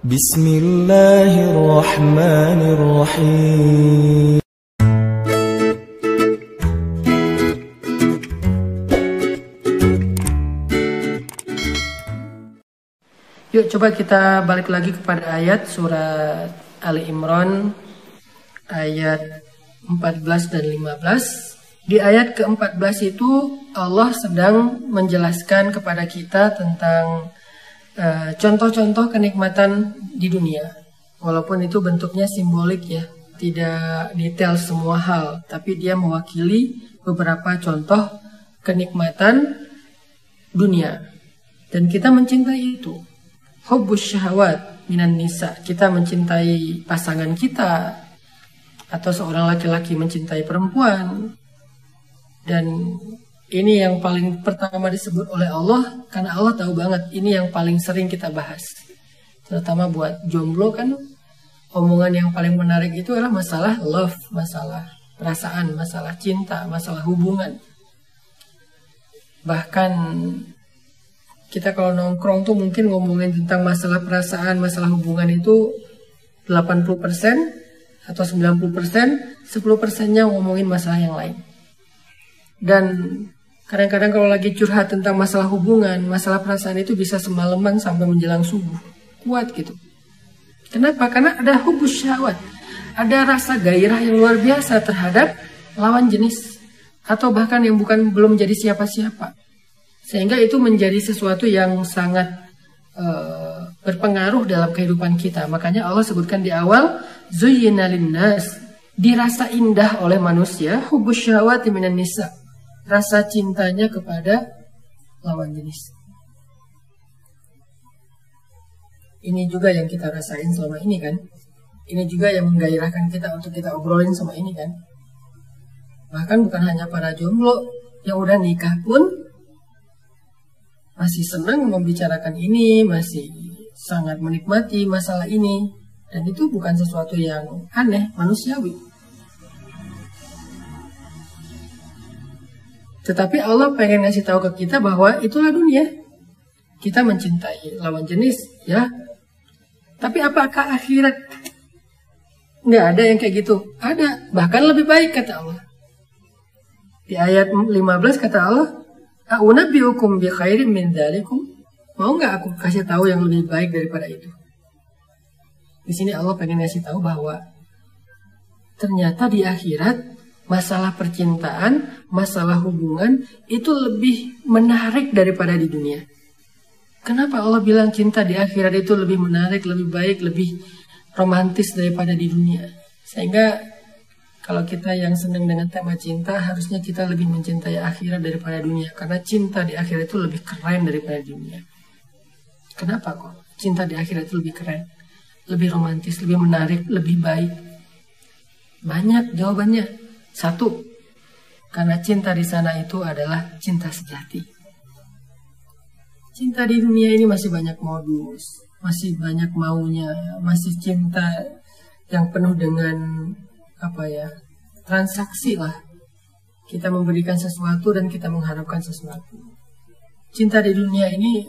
Bismillahirrahmanirrahim. Yuk coba kita balik lagi kepada ayat surat Ali Imran ayat 14 dan 15. Di ayat ke-14 itu Allah sedang menjelaskan kepada kita tentang contoh-contoh kenikmatan di dunia. Walaupun itu bentuknya simbolik ya, tidak detail semua hal, tapi dia mewakili beberapa contoh kenikmatan dunia. Dan kita mencintai itu. Hubbus syahwat minan nisa, kita mencintai pasangan kita, atau seorang laki-laki mencintai perempuan. Dan ini yang paling pertama disebut oleh Allah, karena Allah tahu banget ini yang paling sering kita bahas. Terutama buat jomblo kan, omongan yang paling menarik itu adalah masalah love, masalah perasaan, masalah cinta, masalah hubungan. Bahkan kita kalau nongkrong tuh mungkin ngomongin tentang masalah perasaan, masalah hubungan itu 80% atau 90%, 10%-nya ngomongin masalah yang lain. Dan kadang-kadang kalau lagi curhat tentang masalah hubungan, masalah perasaan itu bisa semalaman sampai menjelang subuh. Kuat gitu. Kenapa? Karena ada hubus syahwat. Ada rasa gairah yang luar biasa terhadap lawan jenis. Atau bahkan yang belum jadi siapa-siapa. Sehingga itu menjadi sesuatu yang sangat berpengaruh dalam kehidupan kita. Makanya Allah sebutkan di awal, zuyyina linnas, dirasa indah oleh manusia, hubbus syahwati minan nisa, rasa cintanya kepada lawan jenis. Ini juga yang kita rasain selama ini kan. Ini juga yang menggairahkan kita untuk kita obrolin sama ini kan. Bahkan bukan hanya para jomblo, yang udah nikah pun masih senang membicarakan ini, masih sangat menikmati masalah ini. Dan itu bukan sesuatu yang aneh, manusiawi. Tetapi Allah pengen ngasih tahu ke kita bahwa itulah dunia. Kita mencintai lawan jenis, ya. Tapi apakah akhirat? Nggak ada yang kayak gitu. Ada, bahkan lebih baik kata Allah. Di ayat 15 kata Allah, "A'unabbi'ukum bi khairin min dzalikum?" Mau nggak aku kasih tahu yang lebih baik daripada itu? Di sini Allah pengen ngasih tahu bahwa ternyata di akhirat masalah percintaan, masalah hubungan itu lebih menarik daripada di dunia. Kenapa Allah bilang cinta di akhirat itu lebih menarik, lebih baik, lebih romantis daripada di dunia? Sehingga kalau kita yang senang dengan tema cinta, harusnya kita lebih mencintai akhirat daripada dunia. Karena cinta di akhirat itu lebih keren daripada dunia. Kenapa kok? Cinta di akhirat itu lebih keren, lebih romantis, lebih menarik, lebih baik. Banyak jawabannya. Satu, karena cinta di sana itu adalah cinta sejati. Cinta di dunia ini masih banyak modus, masih banyak maunya, masih cinta yang penuh dengan transaksi lah. Kita memberikan sesuatu dan kita mengharapkan sesuatu. Cinta di dunia ini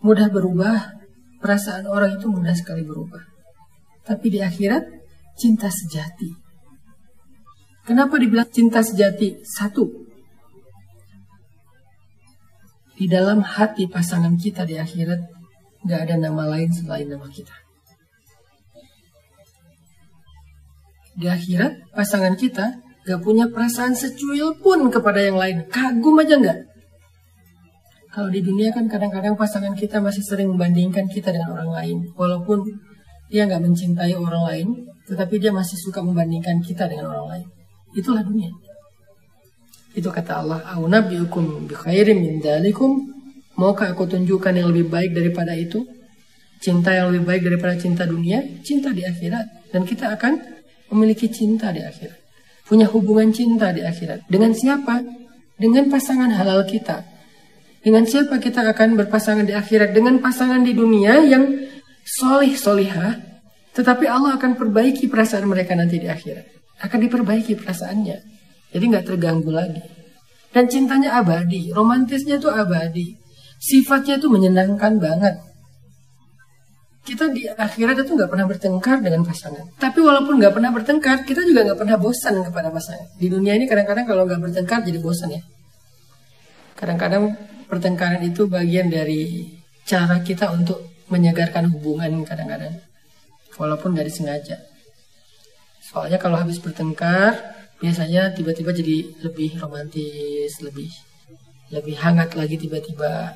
mudah berubah, perasaan orang itu mudah sekali berubah. Tapi di akhirat, cinta sejati. Kenapa dibilang cinta sejati? Satu, di dalam hati pasangan kita di akhirat gak ada nama lain selain nama kita. Di akhirat pasangan kita gak punya perasaan secuil pun kepada yang lain. Kagum aja gak? Kalau di dunia kan kadang-kadang pasangan kita masih sering membandingkan kita dengan orang lain. Walaupun dia gak mencintai orang lain, tetapi dia masih suka membandingkan kita dengan orang lain. Itulah dunia. Itu kata Allah, "A'unabbi'ukum bi khairin min dzalikum?" Maukah aku tunjukkan yang lebih baik daripada itu? Cinta yang lebih baik daripada cinta dunia, cinta di akhirat. Dan kita akan memiliki cinta di akhirat. Punya hubungan cinta di akhirat. Dengan siapa? Dengan pasangan halal kita. Dengan siapa kita akan berpasangan di akhirat? Dengan pasangan di dunia yang solih-solihah. Tetapi Allah akan perbaiki perasaan mereka nanti di akhirat. Akan diperbaiki perasaannya. Jadi gak terganggu lagi. Dan cintanya abadi. Romantisnya itu abadi. Sifatnya itu menyenangkan banget. kita di akhirat itu nggak pernah bertengkar dengan pasangan. Tapi walaupun nggak pernah bertengkar, kita juga nggak pernah bosan kepada pasangan. Di dunia ini kadang-kadang kalau nggak bertengkar jadi bosan ya. Kadang-kadang pertengkaran itu bagian dari cara kita untuk menyegarkan hubungan kadang-kadang. Walaupun nggak disengaja. Soalnya kalau habis bertengkar, biasanya tiba-tiba jadi lebih romantis, lebih hangat lagi tiba-tiba.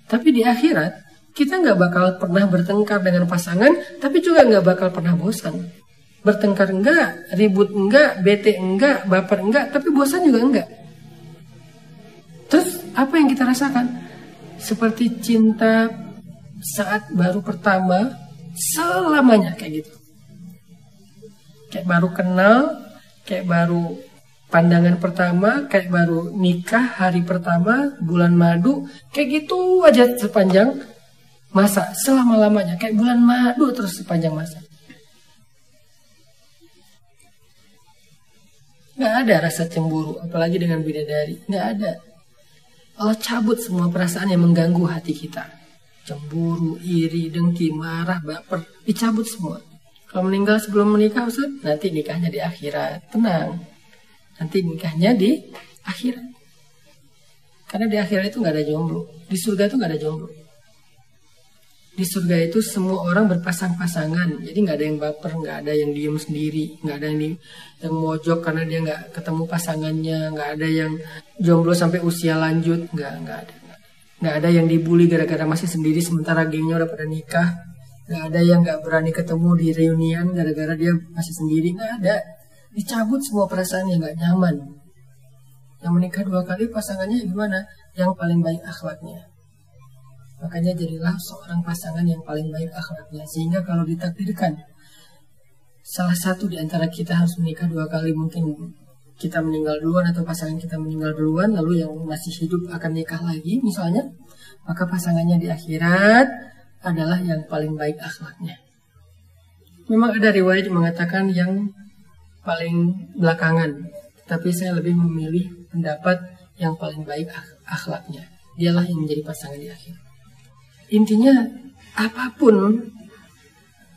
Tapi di akhirat, kita nggak bakal pernah bertengkar dengan pasangan, tapi juga nggak bakal pernah bosan. Bertengkar enggak, ribut enggak, bete enggak, baper enggak, tapi bosan juga enggak. Terus apa yang kita rasakan? Seperti cinta saat baru pertama, selamanya kayak gitu. Kayak baru kenal, kayak baru pandangan pertama, kayak baru nikah hari pertama, bulan madu, kayak gitu aja sepanjang masa, selama-lamanya. Kayak bulan madu terus sepanjang masa. Gak ada rasa cemburu, apalagi dengan bidadari. Gak ada. Allah cabut semua perasaan yang mengganggu hati kita. Cemburu, iri, dengki, marah, baper, dicabut semua. Kalau meninggal sebelum menikah, Ustaz, nanti nikahnya di akhirat. Tenang. Nanti nikahnya di akhirat. Karena di akhirat itu gak ada jomblo. Di surga itu gak ada jomblo. Di surga itu semua orang berpasang-pasangan. Jadi gak ada yang baper, gak ada yang diem sendiri, gak ada yang mojok karena dia gak ketemu pasangannya, gak ada yang jomblo sampai usia lanjut, gak ada. Gak ada yang dibully gara-gara masih sendiri sementara gengnya udah pada nikah. Gak ada yang gak berani ketemu di reunian gara-gara dia masih sendiri, gak ada. Dicabut semua perasaan yang gak nyaman. Yang menikah 2 kali pasangannya gimana? Yang paling baik akhlaknya. Makanya jadilah seorang pasangan yang paling baik akhlaknya. Sehingga kalau ditakdirkan salah satu di antara kita harus menikah 2 kali, mungkin kita meninggal duluan atau pasangan kita meninggal duluan, lalu yang masih hidup akan nikah lagi misalnya, maka pasangannya di akhirat adalah yang paling baik akhlaknya. Memang ada riwayat yang mengatakan yang paling belakangan, tapi saya lebih memilih pendapat yang paling baik akhlaknya. Dialah yang menjadi pasangan di akhirat. Intinya apapun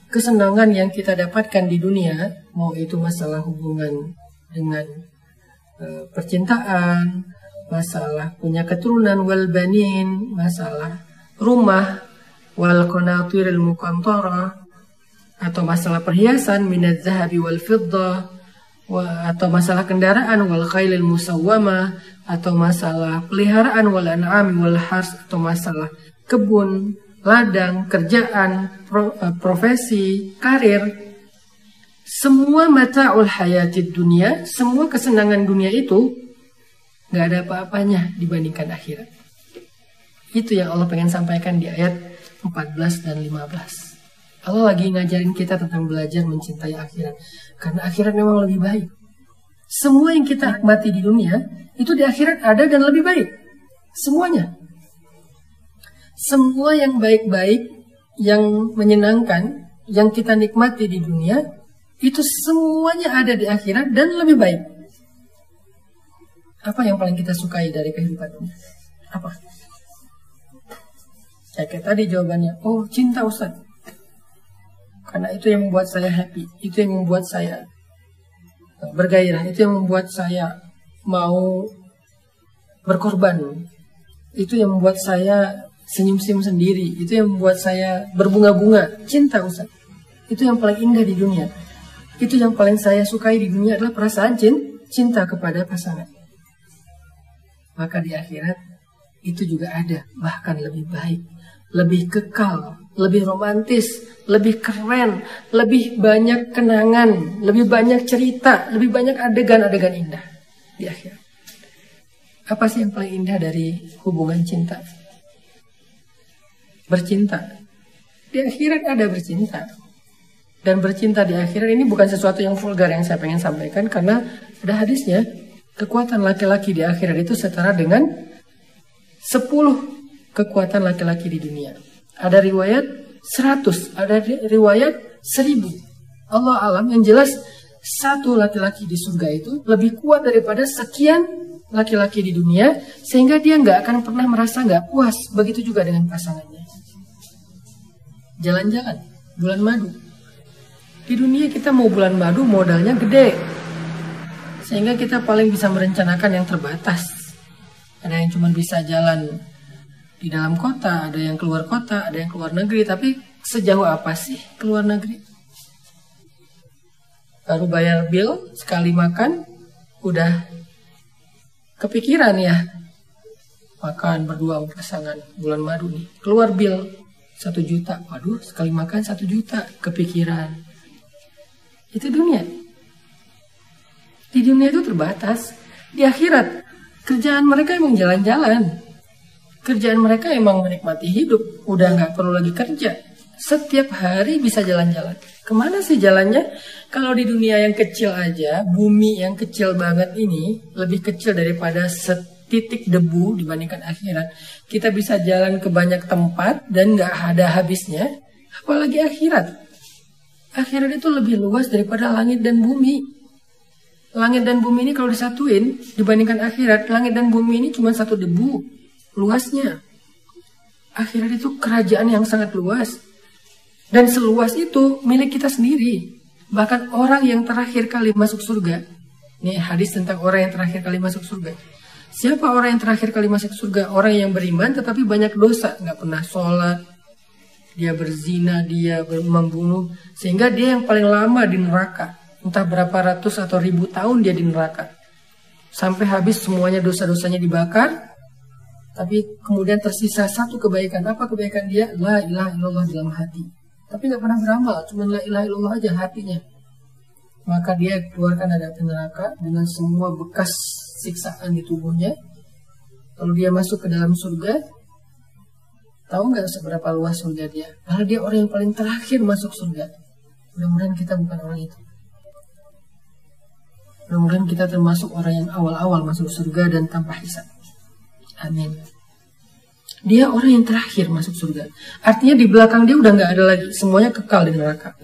kesenangan yang kita dapatkan di dunia, mau itu masalah hubungan dengan percintaan, masalah punya keturunan wal banin, masalah rumah wal qanatiril muqantarah, atau masalah perhiasan minadz zahabi wal fiddah, atau masalah kendaraan wal khailil musawwamah, atau masalah peliharaan wal an'am wal hars, atau masalah kebun, ladang, kerjaan, profesi, karir. Semua mata'ul hayatid dunia, semua kesenangan dunia itu gak ada apa-apanya dibandingkan akhirat. Itu yang Allah pengen sampaikan di ayat 14 dan 15. Allah lagi ngajarin kita tentang belajar mencintai akhirat. Karena akhirat memang lebih baik. Semua yang kita nikmati di dunia, itu di akhirat ada dan lebih baik. Semuanya. Semua yang baik-baik, yang menyenangkan, yang kita nikmati di dunia, itu semuanya ada di akhirat dan lebih baik. Apa yang paling kita sukai dari kehidupan ini? Apa? Ya, kayak tadi jawabannya, oh cinta Ustaz. Karena itu yang membuat saya happy, itu yang membuat saya bergairah, itu yang membuat saya mau berkorban, itu yang membuat saya senyum-senyum sendiri, itu yang membuat saya berbunga-bunga. Cinta Ustaz. Itu yang paling indah di dunia. Itu yang paling saya sukai di dunia adalah perasaan cinta kepada pasangan. Maka di akhirat itu juga ada, bahkan lebih baik, lebih kekal, lebih romantis, lebih keren, lebih banyak kenangan, lebih banyak cerita, lebih banyak adegan-adegan indah di akhirat. Apa sih yang paling indah dari hubungan cinta? Bercinta. Di akhirat ada bercinta. Dan bercinta di akhirat ini bukan sesuatu yang vulgar yang saya pengen sampaikan, karena ada hadisnya. Kekuatan laki-laki di akhirat itu setara dengan 10 kekuatan laki-laki di dunia. Ada riwayat 100, ada riwayat 1000. Allah alam, yang jelas satu laki-laki di surga itu lebih kuat daripada sekian laki-laki di dunia, sehingga dia nggak akan pernah merasa nggak puas. Begitu juga dengan pasangannya. jalan-jalan, bulan madu. Di dunia kita mau bulan madu modalnya gede, sehingga kita paling bisa merencanakan yang terbatas. Ada yang cuma bisa jalan di dalam kota, ada yang keluar kota, ada yang keluar negeri. Tapi sejauh apa sih keluar negeri? Baru bayar bill, sekali makan, udah kepikiran ya. Makan berdua pasangan bulan madu nih, keluar bill 1 juta. Waduh, sekali makan 1 juta, kepikiran. Itu dunia. Di dunia itu terbatas. Di akhirat, kerjaan mereka emang jalan-jalan. Kerjaan mereka emang menikmati hidup. Udah gak perlu lagi kerja. Setiap hari bisa jalan-jalan. Kemana sih jalannya? Kalau di dunia yang kecil aja, bumi yang kecil banget ini, lebih kecil daripada setitik debu dibandingkan akhirat. Kita bisa jalan ke banyak tempat dan gak ada habisnya. Apalagi akhirat. Akhirat itu lebih luas daripada langit dan bumi. Langit dan bumi ini kalau disatuin dibandingkan akhirat, langit dan bumi ini cuma satu debu luasnya. Akhirat itu kerajaan yang sangat luas. Dan seluas itu milik kita sendiri. Bahkan orang yang terakhir kali masuk surga. Nih hadis tentang orang yang terakhir kali masuk surga. Siapa orang yang terakhir kali masuk surga? Orang yang beriman tetapi banyak dosa. Gak pernah sholat, dia berzina, dia membunuh. Sehingga dia yang paling lama di neraka. Entah berapa ratus atau ribu tahun dia di neraka. Sampai habis semuanya dosa-dosanya dibakar. Tapi kemudian tersisa satu kebaikan. Apa kebaikan dia? La ilaha illallah dalam hati. Tapi gak pernah beramal. Cuma la ilaha illallah aja hatinya. Maka dia keluarkan dari neraka dengan semua bekas siksaan di tubuhnya. Lalu dia masuk ke dalam surga. Tahu nggak seberapa luas surga dia? Karena dia orang yang paling terakhir masuk surga. Mudah-mudahan kita bukan orang itu. Mudah-mudahan kita termasuk orang yang awal-awal masuk surga dan tanpa hisab. Amin. Dia orang yang terakhir masuk surga. Artinya di belakang dia udah nggak ada lagi. Semuanya kekal di neraka.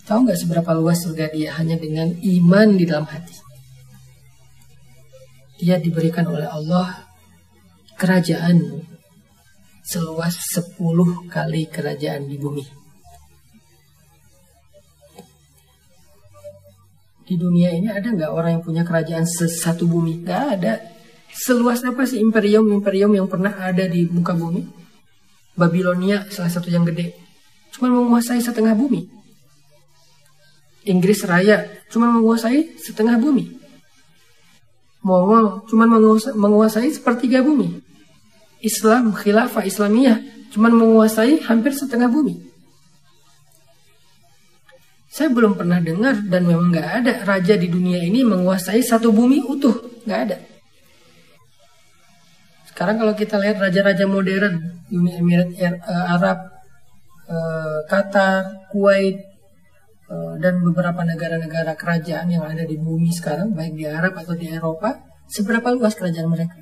Tahu nggak seberapa luas surga dia? Hanya dengan iman di dalam hati. Dia diberikan oleh Allah kerajaan seluas 10 kali kerajaan di bumi. Di dunia ini ada nggak orang yang punya kerajaan satu bumi? Nggak ada. Seluas apa sih imperium-imperium yang pernah ada di muka bumi? Babilonia salah satu yang gede. Cuma menguasai setengah bumi. Inggris Raya cuma menguasai setengah bumi. Mongol cuma menguasai sepertiga bumi. Islam, khilafah Islamiyah cuma menguasai hampir setengah bumi. Saya belum pernah dengar dan memang nggak ada raja di dunia ini menguasai satu bumi utuh. Nggak ada. Sekarang kalau kita lihat raja-raja modern, Uni Emirat Arab, Qatar, Kuwait, dan beberapa negara-negara kerajaan yang ada di bumi sekarang, baik di Arab atau di Eropa, seberapa luas kerajaan mereka?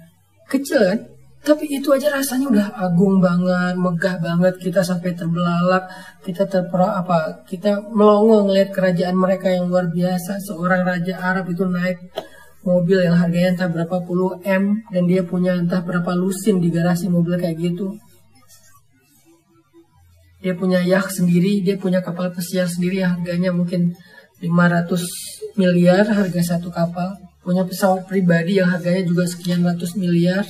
Kecil kan? Tapi itu aja rasanya udah agung banget, megah banget, kita sampai terbelalak, kita melongo ngelihat kerajaan mereka yang luar biasa. Seorang raja Arab itu naik mobil yang harganya entah berapa puluh M dan dia punya entah berapa lusin di garasi mobil kayak gitu. Dia punya yacht sendiri, dia punya kapal pesiar sendiri yang harganya mungkin 500 miliar harga satu kapal. Punya pesawat pribadi yang harganya juga sekian ratus miliar.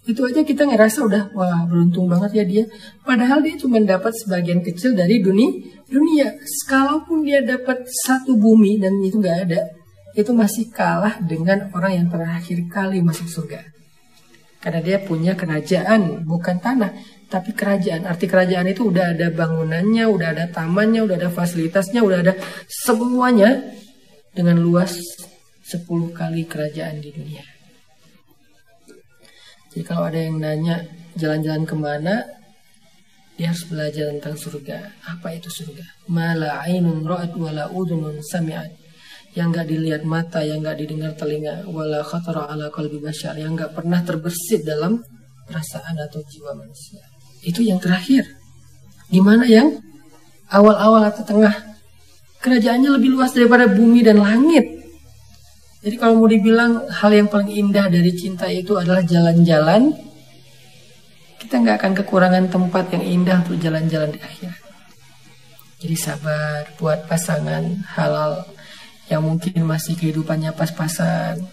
Itu aja kita ngerasa udah, wah beruntung banget ya dia. Padahal dia cuma dapat sebagian kecil dari dunia. Kalaupun dia dapat satu bumi dan itu nggak ada, itu masih kalah dengan orang yang terakhir kali masuk surga. Karena dia punya kerajaan, bukan tanah, tapi kerajaan. Arti kerajaan itu udah ada bangunannya, udah ada tamannya, udah ada fasilitasnya, udah ada semuanya dengan luas 10 kali kerajaan di dunia. Jadi kalau ada yang nanya jalan-jalan kemana, dia harus belajar tentang surga. Apa itu surga? Ma la ainun ra'at wa la udhunun sami'at. Yang gak dilihat mata, yang gak didengar telinga, wala khatara ala qalbi bashar, yang gak pernah terbersit dalam perasaan atau jiwa manusia. Itu yang terakhir. Gimana yang awal-awal atau tengah? Kerajaannya lebih luas daripada bumi dan langit. Jadi kalau mau dibilang hal yang paling indah dari cinta itu adalah jalan-jalan, kita nggak akan kekurangan tempat yang indah untuk jalan-jalan di akhirat. Jadi sabar buat pasangan halal yang mungkin masih kehidupannya pas-pasan.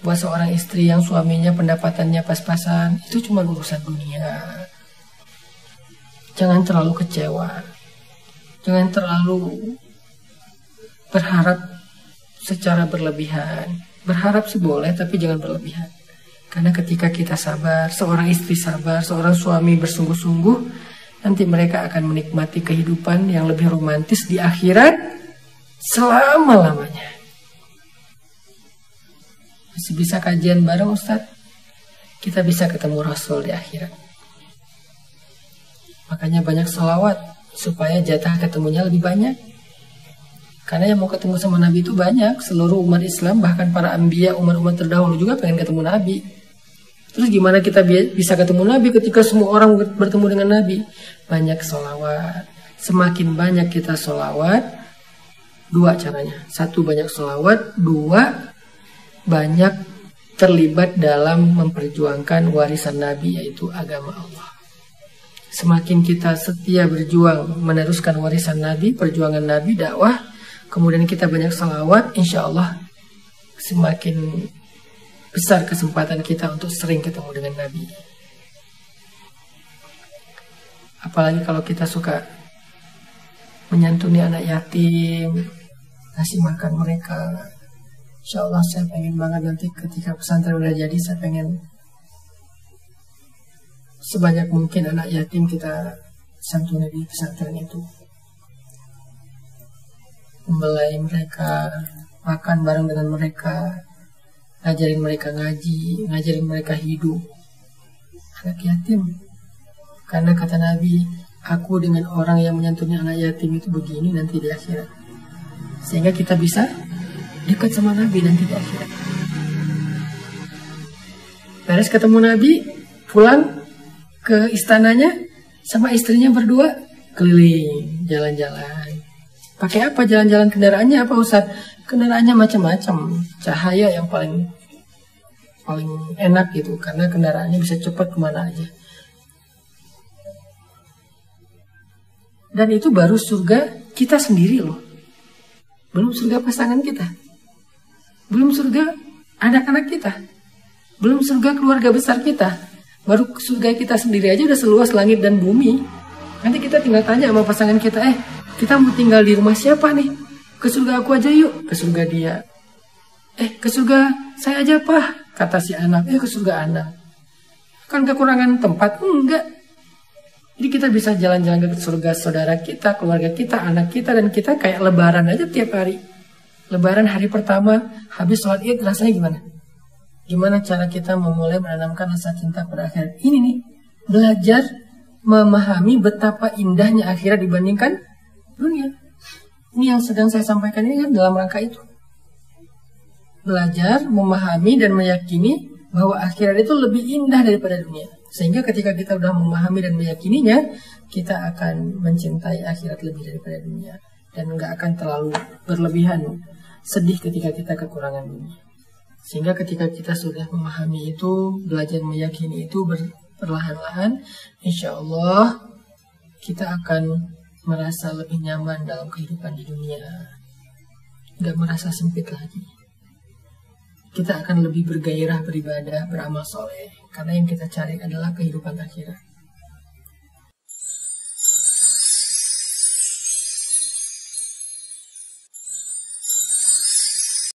Buat seorang istri yang suaminya pendapatannya pas-pasan, itu cuma urusan dunia. Jangan terlalu kecewa. Jangan terlalu berharap secara berlebihan. Berharap sih boleh, tapi jangan berlebihan. Karena ketika kita sabar, seorang istri sabar, seorang suami bersungguh-sungguh, nanti mereka akan menikmati kehidupan yang lebih romantis di akhirat selama-lamanya. Masih bisa kajian bareng Ustadz? Kita bisa ketemu Rasul di akhirat. Makanya banyak sholawat supaya jatah ketemunya lebih banyak. Karena yang mau ketemu sama Nabi itu banyak. Seluruh umat Islam, bahkan para anbiya, umat-umat terdahulu juga pengen ketemu Nabi. Terus gimana kita bisa ketemu Nabi ketika semua orang bertemu dengan Nabi? Banyak sholawat. Semakin banyak kita sholawat, dua caranya. Satu, banyak sholawat. Dua, banyak terlibat dalam memperjuangkan warisan Nabi, yaitu agama Allah. Semakin kita setia berjuang meneruskan warisan Nabi, perjuangan Nabi, dakwah, kemudian kita banyak salawat, insya Allah semakin besar kesempatan kita untuk sering ketemu dengan Nabi. Apalagi kalau kita suka menyantuni anak yatim, ngasih makan mereka. Insya Allah saya pengen banget nanti ketika pesantren udah jadi, saya pengen sebanyak mungkin anak yatim kita santuni di pesantren itu. Membelai mereka, makan bareng dengan mereka, ngajarin mereka ngaji, ngajarin mereka hidup. Anak yatim. Karena kata Nabi, aku dengan orang yang menyantuni anak yatim itu begini nanti di akhirat. Sehingga kita bisa dekat sama Nabi nanti di akhirat. Beres ketemu Nabi, pulang ke istananya sama istrinya berdua keliling, jalan-jalan. Pakai apa jalan-jalan, kendaraannya apa Ustaz? Kendaraannya macam-macam. Cahaya yang paling enak gitu, karena kendaraannya bisa cepat kemana aja. Dan itu baru surga kita sendiri loh. Belum surga pasangan kita. Belum surga anak-anak kita. Belum surga keluarga besar kita. Baru surga kita sendiri aja udah seluas langit dan bumi. Nanti kita tinggal tanya sama pasangan kita, kita mau tinggal di rumah siapa nih? Ke surga aku aja yuk. Ke surga dia. Ke surga saya aja Pak, kata si anak. Ke surga anak. Kan kekurangan tempat? Enggak. Jadi kita bisa jalan-jalan ke surga saudara kita, keluarga kita, anak kita, dan kita kayak lebaran aja tiap hari. Lebaran hari pertama, habis sholat id rasanya gimana? Gimana cara kita memulai menanamkan rasa cinta pada akhirat? Ini nih, belajar memahami betapa indahnya akhirat dibandingkan dunia. Ini yang sedang saya sampaikan ini kan dalam rangka itu. Belajar, memahami, dan meyakini bahwa akhirat itu lebih indah daripada dunia. Sehingga ketika kita sudah memahami dan meyakininya, kita akan mencintai akhirat lebih daripada dunia. Dan nggak akan terlalu berlebihan sedih ketika kita kekurangan dunia. Sehingga ketika kita sudah memahami itu, belajar meyakini itu perlahan-lahan, insya Allah kita akan merasa lebih nyaman dalam kehidupan di dunia. Gak merasa sempit lagi. Kita akan lebih bergairah beribadah, beramal soleh. Karena yang kita cari adalah kehidupan akhirat.